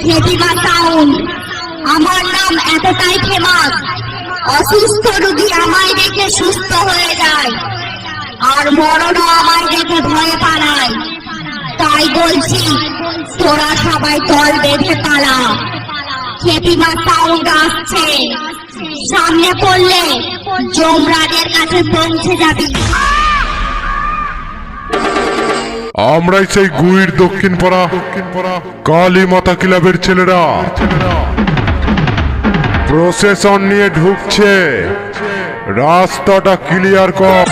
খেতিমা sound. আমার নাম এতটাই ফেমাস, অসুস্থ রোগী আমায় দেখে সুস্থ হয়ে যায়, আর মরণও আমায় দেখে ভয় পালায়। তাই বলছি, তোরা সবাই দল বেঁধে পালা। খেতিমা সাউন্ড আসছে, সামনে পড়লে যমরাজের কাছে পৌঁছে যাবি। আমরাই সেই গুইর দক্ষিণ পাড়া কালী মাতা ক্লাবের ছেলেরা। প্রসেশন নিয়ে ঢুকছে, রাস্তাটা ক্লিয়ার কর।